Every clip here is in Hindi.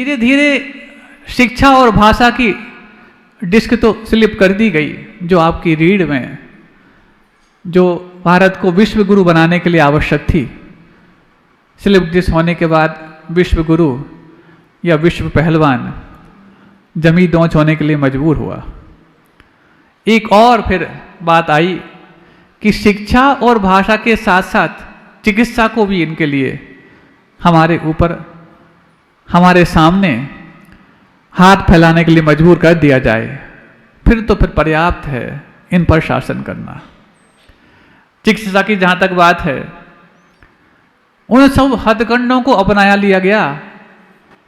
धीरे धीरे शिक्षा और भाषा की डिस्क तो स्लिप कर दी गई, जो आपकी रीढ़ में, जो भारत को विश्व गुरु बनाने के लिए आवश्यक थी, स्लिप डिस्क होने के बाद विश्व गुरु या विश्व पहलवान जमी दोंच होने के लिए मजबूर हुआ। एक और फिर बात आई कि शिक्षा और भाषा के साथ साथ चिकित्सा को भी इनके लिए हमारे ऊपर, हमारे सामने हाथ फैलाने के लिए मजबूर कर दिया जाए। फिर पर्याप्त है इन पर शासन करना। चिकित्सा की जहां तक बात है, उन सब हथकंडों को अपनाया लिया गया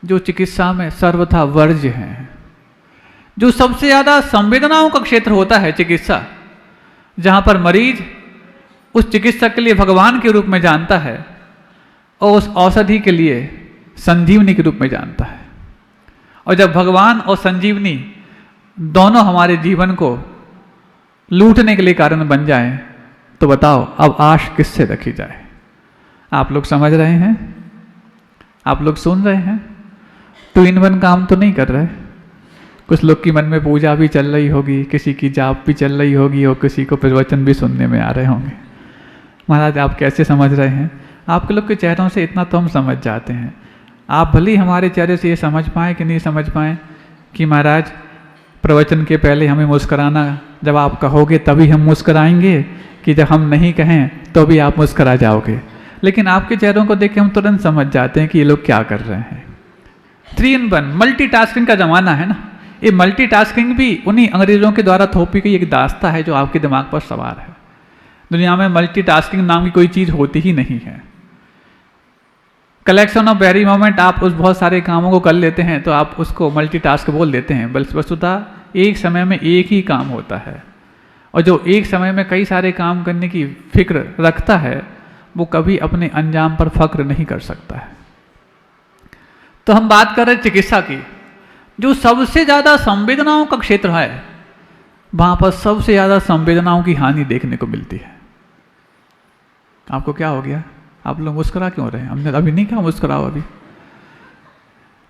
जो चिकित्सा में सर्वथा वर्ज्य हैं। जो सबसे ज्यादा संवेदनाओं का क्षेत्र होता है चिकित्सा, जहां पर मरीज उस चिकित्सक के लिए भगवान के रूप में जानता है और उस औषधि के लिए संजीवनी के रूप में जानता है। और जब भगवान और संजीवनी दोनों हमारे जीवन को लूटने के लिए कारण बन जाएं, तो बताओ अब आश किससे रखी जाए? आप लोग समझ रहे हैं? आप लोग सुन रहे हैं? टू इन वन काम तो नहीं कर रहे। कुछ लोग की मन में पूजा भी चल रही होगी, किसी की जाप भी चल रही होगी और किसी को प्रवचन भी सुनने में आ रहे होंगे। महाराज आप कैसे समझ रहे हैं? आपके लोग के चेहरों से इतना तो हम समझ जाते हैं। आप भले ही हमारे चेहरे से ये समझ पाएँ कि नहीं समझ पाएँ कि महाराज प्रवचन के पहले हमें मुस्कराना, जब आप कहोगे तभी हम मुस्कराएंगे, कि जब हम नहीं कहें तो भी आप मुस्करा जाओगे। लेकिन आपके चेहरों को देख के हम तुरंत समझ जाते हैं कि ये लोग क्या कर रहे हैं। 3 in 1 मल्टीटास्किंग का ज़माना है ना। ये मल्टीटास्किंग भी उन्हीं अंग्रेजों के द्वारा थोपी गई एक दास्ता है जो आपके दिमाग पर सवार है। दुनिया में मल्टीटास्किंग नाम की कोई चीज़ होती ही नहीं है। कलेक्शन ऑफ वेरी मोमेंट, आप उस बहुत सारे कामों को कर लेते हैं तो आप उसको मल्टीटास्क बोल देते हैं। बल्कि वस्तुतः एक समय में एक ही काम होता है, और जो एक समय में कई सारे काम करने की फिक्र रखता है वो कभी अपने अंजाम पर फक्र नहीं कर सकता है। तो हम बात कर रहे हैं चिकित्सा की, जो सबसे ज़्यादा संवेदनाओं का क्षेत्र है, वहाँ पर सबसे ज़्यादा संवेदनाओं की हानि देखने को मिलती है। आपको क्या हो गया? आप लोग मुस्कुरा क्यों रहे हैं? हमने अभी नहीं कहा मुस्कुराओ अभी।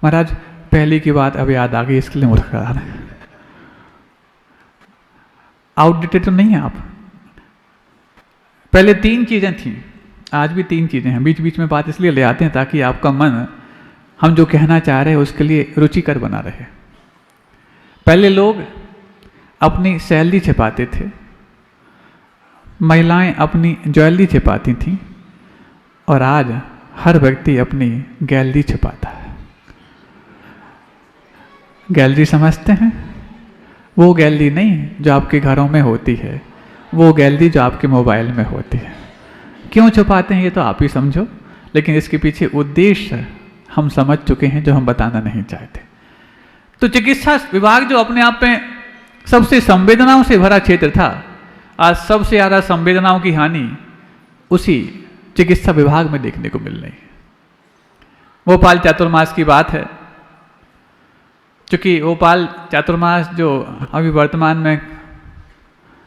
महाराज पहले की बात अब याद आ गई, इसके लिए मुस्कुरा रहे हैं। आउटडेटेड तो नहीं है आप? पहले 3 चीज़ें थीं, आज भी 3 चीज़ें हैं। बीच बीच में बात इसलिए ले आते हैं ताकि आपका मन हम जो कहना चाह रहे हैं उसके लिए रुचिकर बना रहे। पहले लोग अपनी सैलरी छिपाते थे, महिलाएं अपनी ज्वेलरी छिपाती थीं, और आज हर व्यक्ति अपनी गैलरी छिपाता है। गैलरी समझते हैं? वो गैलरी नहीं जो आपके घरों में होती है, वो गैलरी जो आपके मोबाइल में होती है। क्यों छुपाते हैं ये तो आप ही समझो, लेकिन इसके पीछे उद्देश्य हम समझ चुके हैं जो हम बताना नहीं चाहते। तो चिकित्सा विभाग जो अपने आप में सबसे संवेदनाओं से भरा क्षेत्र था, आज सबसे ज़्यादा संवेदनाओं की हानि उसी चिकित्सा विभाग में देखने को मिल रही है। भोपाल चातुर्मास की बात है, क्योंकि भोपाल चातुर्मास जो अभी वर्तमान में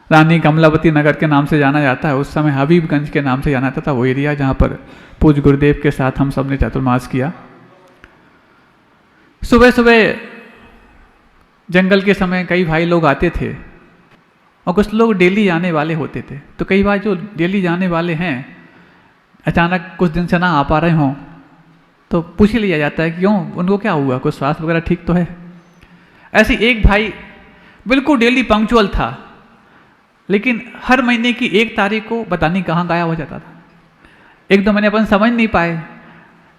रानी कमलावती नगर के नाम से जाना जाता है, उस समय हबीबगंज के नाम से जाना जाता था वो एरिया जहाँ पर पूज्य गुरुदेव के साथ हम सब ने चातुर्मास किया। सुबह सुबह जंगल के समय कई भाई लोग आते थे और कुछ लोग डेली आने वाले होते थे। तो कई बार जो डेली जाने वाले हैं अचानक कुछ दिन से ना आ पा रहे हों तो पूछ ही लिया जाता है क्यों, उनको क्या हुआ, कुछ स्वास्थ्य वगैरह ठीक तो है। ऐसे एक भाई बिल्कुल डेली पंक्चुअल था, लेकिन हर महीने की 1 तारीख को पता नहीं कहाँ गायब हो जाता था। एक दो महीने अपन समझ नहीं पाए,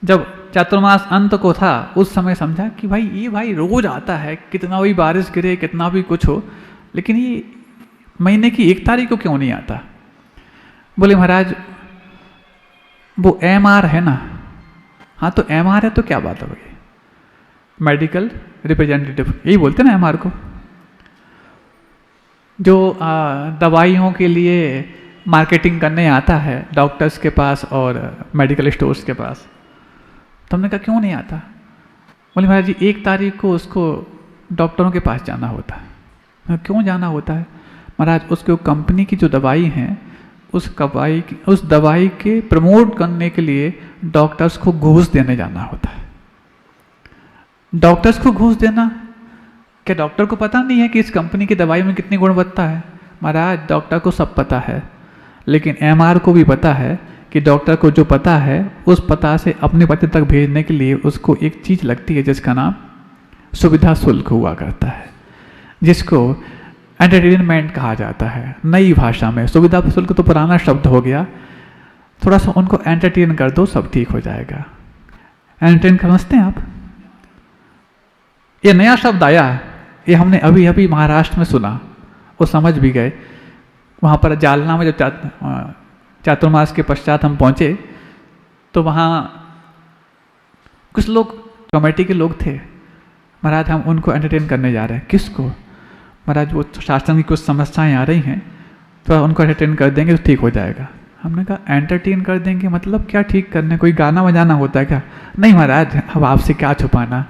जब चातुर्मास अंत को था उस समय समझा कि भाई ये भाई रोज आता है, कितना भी बारिश गिरे कितना भी कुछ हो, लेकिन ये महीने की 1 तारीख को क्यों नहीं आता। बोले महाराज वो MR है ना। हाँ तो MR है तो क्या बात हो गई, मेडिकल रिप्रेजेंटेटिव यही बोलते ना MR को, जो दवाइयों के लिए मार्केटिंग करने आता है डॉक्टर्स के पास और मेडिकल स्टोर्स के पास। तो हमने कहा क्यों नहीं आता। बोले महाराज जी 1 तारीख को उसको डॉक्टरों के पास जाना होता है। क्यों जाना होता है महाराज, उसके कंपनी की जो दवाई हैं उस दवाई के प्रमोट करने के लिए डॉक्टर्स को घूस देने जाना होता है। डॉक्टर्स को घूस देना, क्या डॉक्टर को पता नहीं है कि इस कंपनी की दवाई में कितनी गुणवत्ता है? महाराज डॉक्टर को सब पता है, लेकिन एमआर को भी पता है कि डॉक्टर को जो पता है उस पता से अपने पते तक भेजने के लिए उसको एक चीज़ लगती है जिसका नाम सुविधा शुल्क हुआ करता है, जिसको एंटरटेनमेंट कहा जाता है नई भाषा में। सुविधा शुल्क तो पुराना शब्द हो गया, थोड़ा सा उनको एंटरटेन कर दो, सब ठीक हो जाएगा। एंटरटेन समझते हैं आप? ये नया शब्द आया, ये हमने अभी अभी महाराष्ट्र में सुना, वो समझ भी गए। वहाँ पर जालना में जब चातुर्मास के पश्चात हम पहुँचे तो वहाँ कुछ लोग कमेटी के लोग थे। महाराज हम उनको एंटरटेन करने जा रहे हैं। किसको? महाराज वो शासन की कुछ समस्याएं आ रही हैं तो उनको एंटरटेन कर देंगे तो ठीक हो जाएगा। हमने कहा एंटरटेन कर देंगे मतलब क्या ठीक करने? कोई गाना बजाना होता है क्या? नहीं महाराज, अब आपसे क्या छुपाना,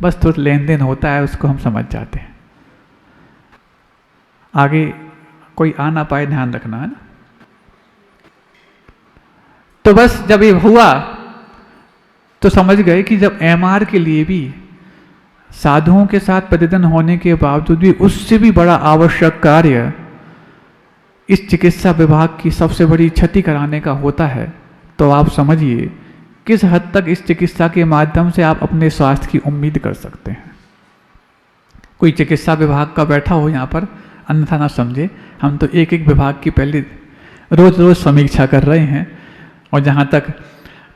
बस थोड़ा लेन देन होता है, उसको हम समझ जाते हैं। आगे कोई आ ना पाए, ध्यान रखना है ना। तो बस जब ये हुआ तो समझ गए कि जब एमआर के लिए भी साधुओं के साथ प्रतिदिन होने के बावजूद भी उससे भी बड़ा आवश्यक कार्य इस चिकित्सा विभाग की सबसे बड़ी क्षति कराने का होता है, तो आप समझिए किस हद तक इस चिकित्सा के माध्यम से आप अपने स्वास्थ्य की उम्मीद कर सकते हैं। कोई चिकित्सा विभाग का बैठा हो यहाँ पर, अन्यथा ना समझे, हम तो एक एक विभाग की पहले रोज रोज समीक्षा कर रहे हैं। और जहाँ तक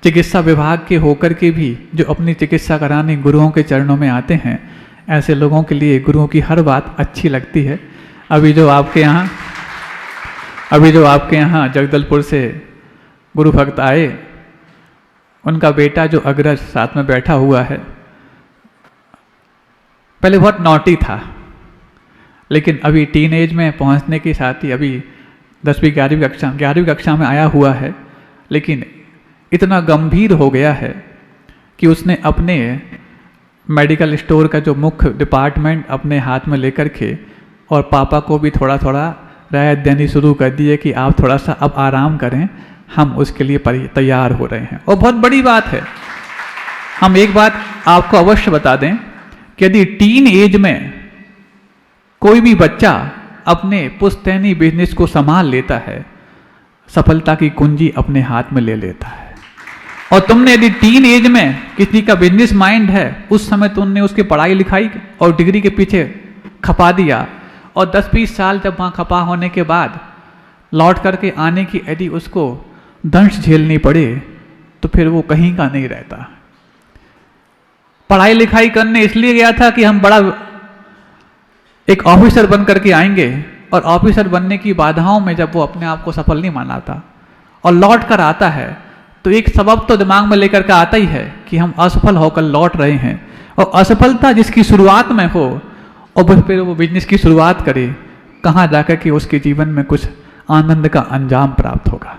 चिकित्सा विभाग के होकर के भी जो अपनी चिकित्सा कराने गुरुओं के चरणों में आते हैं, ऐसे लोगों के लिए गुरुओं की हर बात अच्छी लगती है। अभी जो आपके यहाँ जगदलपुर से गुरु भक्त आए, उनका बेटा जो अग्रज साथ में बैठा हुआ है, पहले बहुत नॉटी था, लेकिन अभी टीन एज में पहुंचने के साथ ही अभी 10वीं 11वीं कक्षा में आया हुआ है, लेकिन इतना गंभीर हो गया है कि उसने अपने मेडिकल स्टोर का जो मुख्य डिपार्टमेंट अपने हाथ में लेकर के और पापा को भी थोड़ा थोड़ा राहत देनी शुरू कर दी है कि आप थोड़ा सा अब आराम करें, हम उसके लिए तैयार हो रहे हैं। और बहुत बड़ी बात है, हम एक बात आपको अवश्य बता दें कि यदि टीन एज में कोई भी बच्चा अपने पुश्तैनी बिजनेस को संभाल लेता है, सफलता की कुंजी अपने हाथ में ले लेता है। और तुमने यदि टीन एज में किसी का बिजनेस माइंड है, उस समय तुमने उसकी पढ़ाई लिखाई और डिग्री के पीछे खपा दिया, और 10-20 साल जब वहाँ खपा होने के बाद लौट करके आने की यदि उसको दंश झेलनी पड़े तो फिर वो कहीं का नहीं रहता। पढ़ाई लिखाई करने इसलिए गया था कि हम बड़ा एक ऑफिसर बन करके आएंगे, और ऑफिसर बनने की बाधाओं में जब वो अपने आप को सफल नहीं मानाता और लौट कर आता है तो एक सबब तो दिमाग में लेकर के आता ही है कि हम असफल होकर लौट रहे हैं। और असफलता जिसकी शुरुआत में हो और फिर वो बिजनेस की शुरुआत करे, कहाँ जाकर के उसके जीवन में कुछ आनंद का अंजाम प्राप्त होगा।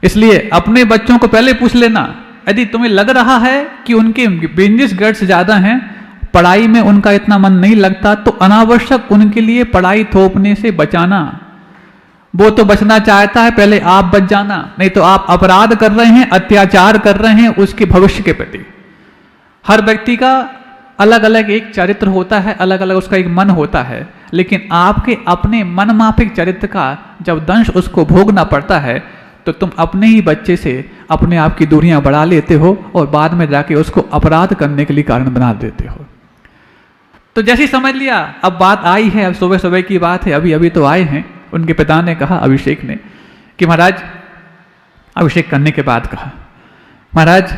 इसलिए अपने बच्चों को पहले पूछ लेना, यदि तुम्हें लग रहा है कि उनके बिजनेस गट्स ज़्यादा हैं, पढ़ाई में उनका इतना मन नहीं लगता, तो अनावश्यक उनके लिए पढ़ाई थोपने से बचाना। वो तो बचना चाहता है, पहले आप बच जाना, नहीं तो आप अपराध कर रहे हैं, अत्याचार कर रहे हैं उसके भविष्य के प्रति। हर व्यक्ति का अलग अलग एक चरित्र होता है, अलग अलग उसका एक मन होता है, लेकिन आपके अपने मन माफिक चरित्र का जब दंश उसको भोगना पड़ता है तो तुम अपने ही बच्चे से अपने आप की दूरियां बढ़ा लेते हो और बाद में जाके उसको अपराध करने के लिए कारण बना देते हो। तो जैसे ही समझ लिया, अब बात आई है, अब सुबह सुबह की बात है, अभी अभी तो आए हैं। उनके पिता ने कहा, अभिषेक ने, कि महाराज, अभिषेक करने के बाद कहा, महाराज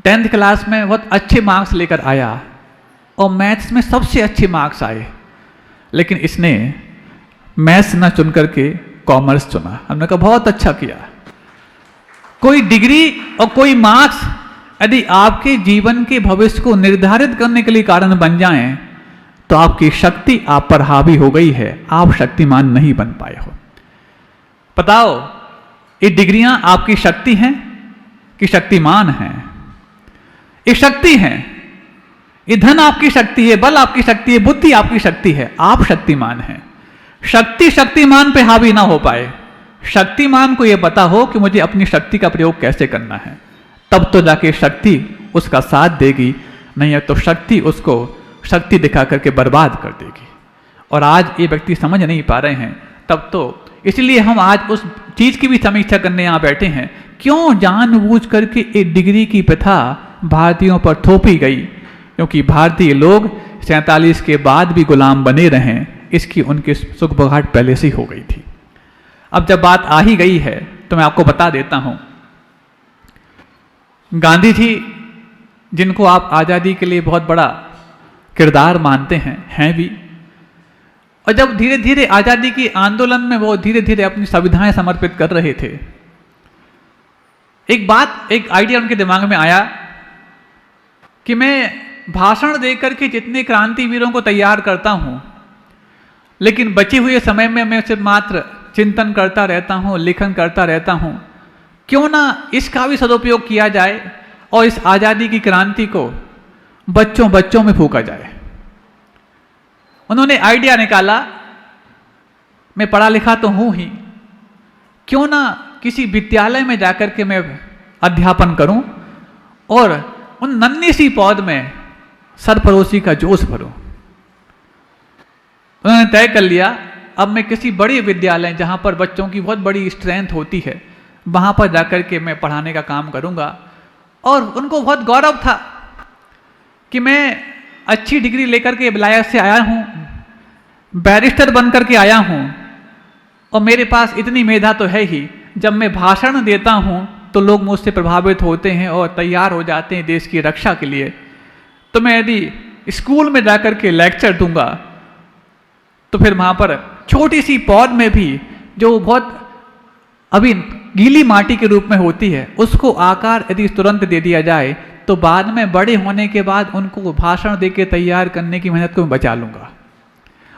10th क्लास में बहुत अच्छे मार्क्स लेकर आया और मैथ्स में सबसे अच्छे मार्क्स आए, लेकिन इसने मैथ्स ना चुन करके कॉमर्स चुना। हमने कहा बहुत अच्छा किया। कोई डिग्री और कोई मार्क्स यदि आपके जीवन के भविष्य को निर्धारित करने के लिए कारण बन जाएं, तो आपकी शक्ति आप पर हावी हो गई है, आप शक्तिमान नहीं बन पाए हो। बताओ, ये डिग्रियां आपकी शक्ति हैं कि शक्तिमान हैं? ये शक्ति है, ये धन आपकी शक्ति है, बल आपकी शक्ति है, बुद्धि आपकी शक्ति है, आप शक्तिमान हैं। शक्ति शक्तिमान पे हावी ना हो पाए, शक्तिमान को यह पता हो कि मुझे अपनी शक्ति का प्रयोग कैसे करना है, तब तो जाके शक्ति उसका साथ देगी नहीं है तो शक्ति उसको शक्ति दिखा करके बर्बाद कर देगी। और आज ये व्यक्ति समझ नहीं पा रहे हैं, तब तो इसलिए हम आज उस चीज़ की भी समीक्षा करने यहाँ बैठे हैं, क्यों जानबूझ करके एक डिग्री की प्रथा भारतीयों पर थोपी गई, क्योंकि भारतीय लोग 47 के बाद भी गुलाम बने रहें, इसकी उनकी सुखबगाहट पहले से ही हो गई थी। अब जब बात आ ही गई है तो मैं आपको बता देता हूँ, गांधी जी जिनको आप आज़ादी के लिए बहुत बड़ा किरदार मानते हैं भी, और जब धीरे धीरे आज़ादी की आंदोलन में वो धीरे धीरे अपनी संविधाएं समर्पित कर रहे थे, एक आइडिया उनके दिमाग में आया कि मैं भाषण देकर के जितने क्रांतिवीरों को तैयार करता हूँ, लेकिन बचे हुए समय में मैं सिर्फ मात्र चिंतन करता रहता हूँ, लेखन करता रहता हूँ, क्यों ना इसका भी सदुपयोग किया जाए और इस आज़ादी की क्रांति को बच्चों बच्चों में फूंका जाए। उन्होंने आइडिया निकाला, मैं पढ़ा लिखा तो हूँ ही, क्यों ना किसी विद्यालय में जाकर के मैं अध्यापन करूं और उन नन्ही सी पौध में सरफरोशी का जोश भरूं। उन्होंने तय कर लिया, अब मैं किसी बड़े विद्यालय जहां पर बच्चों की बहुत बड़ी स्ट्रेंथ होती है, वहां पर जाकर के मैं पढ़ाने का काम करूंगा। और उनको बहुत गौरव था कि मैं अच्छी डिग्री लेकर के विलायत से आया हूं, बैरिस्टर बन करके आया हूं, और मेरे पास इतनी मेधा तो है ही, जब मैं भाषण देता हूं तो लोग मुझसे प्रभावित होते हैं और तैयार हो जाते हैं देश की रक्षा के लिए। तो मैं यदि स्कूल में जाकर के लेक्चर दूंगा तो फिर वहाँ पर छोटी सी पौध में भी जो बहुत अभी गीली माटी के रूप में होती है, उसको आकार यदि तुरंत दे दिया जाए तो बाद में बड़े होने के बाद उनको भाषण दे के तैयार करने की मेहनत को मैं बचा लूँगा।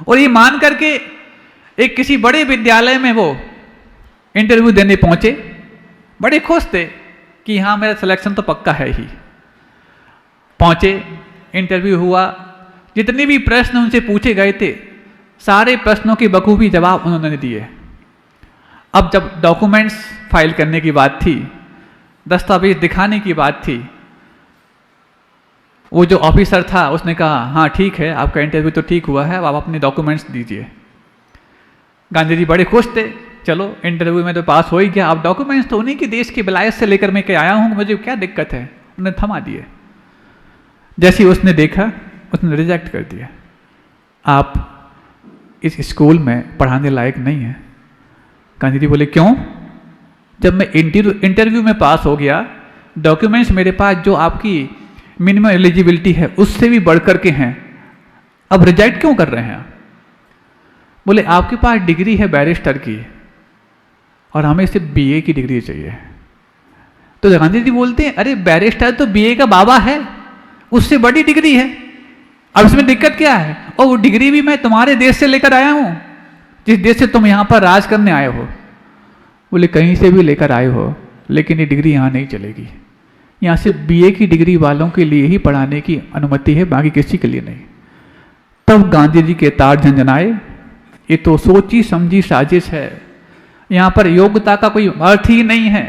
और ये मान करके एक किसी बड़े विद्यालय में वो इंटरव्यू देने पहुँचे, बड़े खुश थे कि हाँ मेरा सिलेक्शन तो पक्का है ही। पहुँचे, इंटरव्यू हुआ, जितने भी प्रश्न उनसे पूछे गए थे सारे प्रश्नों के बखूबी जवाब उन्होंने दिए। अब जब डॉक्यूमेंट्स फाइल करने की बात थी, दस्तावेज दिखाने की बात थी, वो जो ऑफिसर था उसने कहा हाँ ठीक है, आपका इंटरव्यू तो ठीक हुआ है, अब आप अपने डॉक्यूमेंट्स दीजिए। गांधी जी बड़े खुश थे, चलो इंटरव्यू में तो पास हो ही गया, अब डॉक्यूमेंट्स तो उन्हीं के देश की विलायत से लेकर मैं के आया हूँ, मुझे क्या दिक्कत है। उन्हें थमा दिए। जैसे ही उसने देखा उसने रिजेक्ट कर दिया, आप इस स्कूल में पढ़ाने लायक नहीं है। गांधी जी बोले क्यों? जब मैं इंटरव्यू में पास हो गया, डॉक्यूमेंट्स मेरे पास जो आपकी मिनिमम एलिजिबिलिटी है उससे भी बढ़ कर के हैं, अब रिजेक्ट क्यों कर रहे हैं? बोले आपके पास डिग्री है बैरिस्टर की और हमें सिर्फ बीए की डिग्री चाहिए। तो गांधी जी बोलते हैं अरे बैरिस्टर तो बीए का बाबा है, उससे बड़ी डिग्री है, अब इसमें दिक्कत क्या है? और वो डिग्री भी मैं तुम्हारे देश से लेकर आया हूँ, जिस देश से तुम यहाँ पर राज करने आए हो। बोले कहीं से भी लेकर आए हो, लेकिन ये डिग्री यहाँ नहीं चलेगी, यहाँ सिर्फ बीए की डिग्री वालों के लिए ही पढ़ाने की अनुमति है, बाकी किसी के लिए नहीं। तब गांधी जी के तार झंझनाए, ये तो सोची समझी साजिश है, यहाँ पर योग्यता का कोई अर्थ ही नहीं है,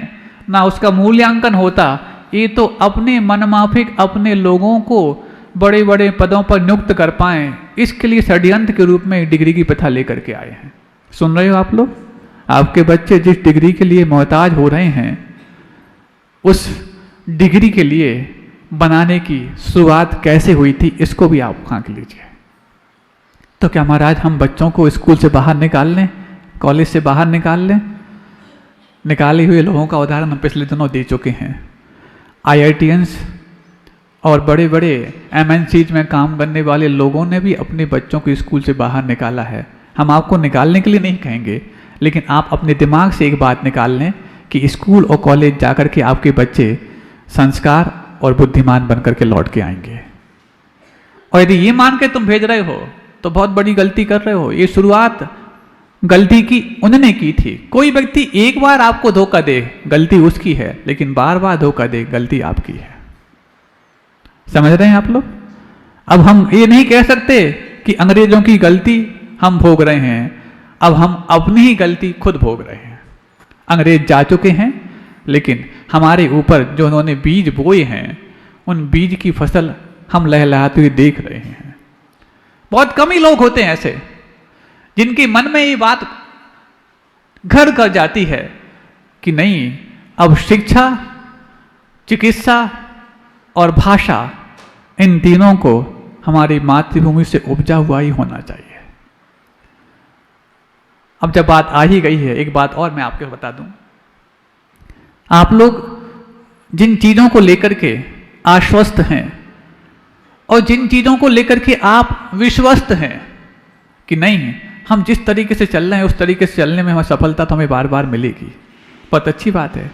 ना उसका मूल्यांकन होता, ये तो अपने मनमाफिक अपने लोगों को बड़े बड़े पदों पर नियुक्त कर पाएं, इसके लिए षड्यंत्र के रूप में डिग्री की प्रथा लेकर के आए हैं। सुन रहे हो आप लोग? आपके बच्चे जिस डिग्री के लिए मोहताज हो रहे हैं, उस डिग्री के लिए बनाने की शुरुआत कैसे हुई थी, इसको भी आप आंक लीजिए। तो क्या महाराज हम बच्चों को स्कूल से बाहर निकाल लें, कॉलेज से बाहर निकाल लें? निकाले हुए लोगों का उदाहरण हम पिछले दिनों दे चुके हैं। IITians और बड़े बड़े MNCs में काम करने वाले लोगों ने भी अपने बच्चों को स्कूल से बाहर निकाला है। हम आपको निकालने के लिए नहीं कहेंगे, लेकिन आप अपने दिमाग से एक बात निकाल लें कि स्कूल और कॉलेज जाकर के आपके बच्चे संस्कार और बुद्धिमान बनकर के लौट के आएंगे। और यदि ये मान के तुम भेज रहे हो तो बहुत बड़ी गलती कर रहे हो। ये शुरुआत गलती की उन्होंने की थी। कोई व्यक्ति एक बार आपको धोखा दे, गलती उसकी है, लेकिन बार बार धोखा दे, गलती आपकी है। समझ रहे हैं आप लोग? अब हम ये नहीं कह सकते कि अंग्रेजों की गलती हम भोग रहे हैं, अब हम अपनी ही गलती खुद भोग रहे हैं। अंग्रेज जा चुके हैं, लेकिन हमारे ऊपर जो उन्होंने बीज बोए हैं, उन बीज की फसल हम लहलहाते हुए देख रहे हैं। बहुत कम ही लोग होते हैं ऐसे जिनके मन में ये बात घर कर जाती है कि नहीं, अब शिक्षा, चिकित्सा और भाषा, इन तीनों को हमारी मातृभूमि से उपजा हुआ ही होना चाहिए। अब जब बात आ ही गई है, एक बात और मैं आपको बता दूं, आप लोग जिन चीजों को लेकर के आश्वस्त हैं और जिन चीजों को लेकर के आप विश्वस्त हैं कि नहीं, हम जिस तरीके से चल रहे हैं उस तरीके से चलने में हमें सफलता तो हमें बार बार मिलेगी, बहुत अच्छी बात है।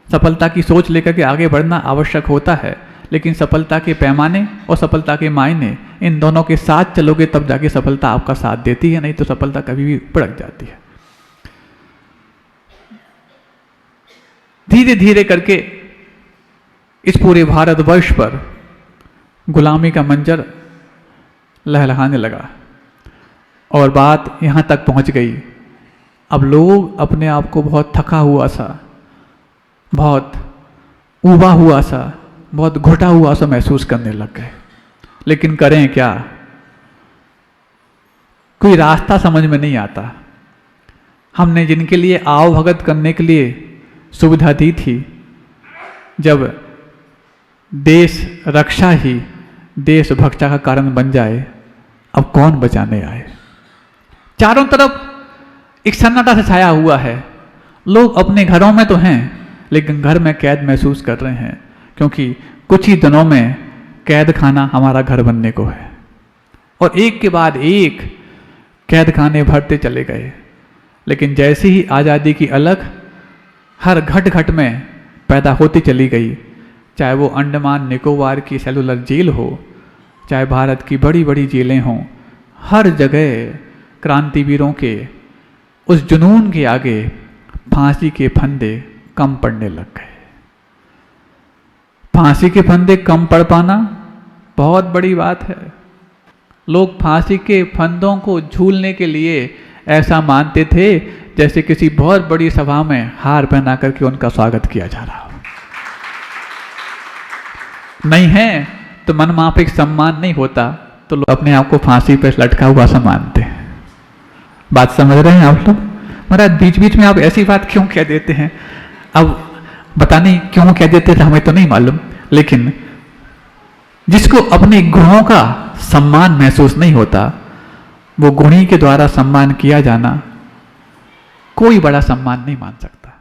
सफलता की सोच लेकर के आगे बढ़ना आवश्यक होता है, लेकिन सफलता के पैमाने और सफलता के मायने, इन दोनों के साथ चलोगे तब जाके सफलता आपका साथ देती है, नहीं तो सफलता कभी भी भड़क जाती है। धीरे धीरे करके इस पूरे भारतवर्ष पर गुलामी का मंजर लहलहाने लगा और बात यहाँ तक पहुँच गई। अब लोग अपने आप को बहुत थका हुआ सा, बहुत ऊबा हुआ सा, बहुत घुटा हुआ सा महसूस करने लग गए। लेकिन करें क्या, कोई रास्ता समझ में नहीं आता। हमने जिनके लिए आओ भगत करने के लिए सुविधा दी थी, जब देश रक्षा ही देशभक्ति का कारण बन जाए, अब कौन बचाने आए। चारों तरफ एक सन्नाटा सा छाया हुआ है। लोग अपने घरों में तो हैं, लेकिन घर में कैद महसूस कर रहे हैं, क्योंकि कुछ ही दिनों में कैद खाना हमारा घर बनने को है। और एक के बाद एक कैद खाने भरते चले गए। लेकिन जैसे ही आज़ादी की अलग हर घट घट में पैदा होती चली गई, चाहे वो अंडमान निकोबार की सेलुलर जेल हो, चाहे भारत की बड़ी बड़ी जेलें हों, हर जगह क्रांतिवीरों के उस जुनून के आगे फांसी के फंदे कम पड़ने लग गए। फांसी के फंदे कम पड़ पाना बहुत बड़ी बात है। लोग फांसी के फंदों को झूलने के लिए ऐसा मानते थे जैसे किसी बहुत बड़ी सभा में हार पहना करके उनका स्वागत किया जा रहा हो। नहीं है तो मनमाफिक सम्मान नहीं होता, तो लोग अपने आप को फांसी पर लटका हुआ सा मानते हैं। बात समझ रहे हैं आप लोग? महाराज बीच बीच में आप ऐसी बात क्यों कह देते हैं? अब पता नहीं क्यों कह देते थे, हमें तो नहीं मालूम, लेकिन जिसको अपने गुणों का सम्मान महसूस नहीं होता, वो गुणी के द्वारा सम्मान किया जाना कोई बड़ा सम्मान नहीं मान सकता।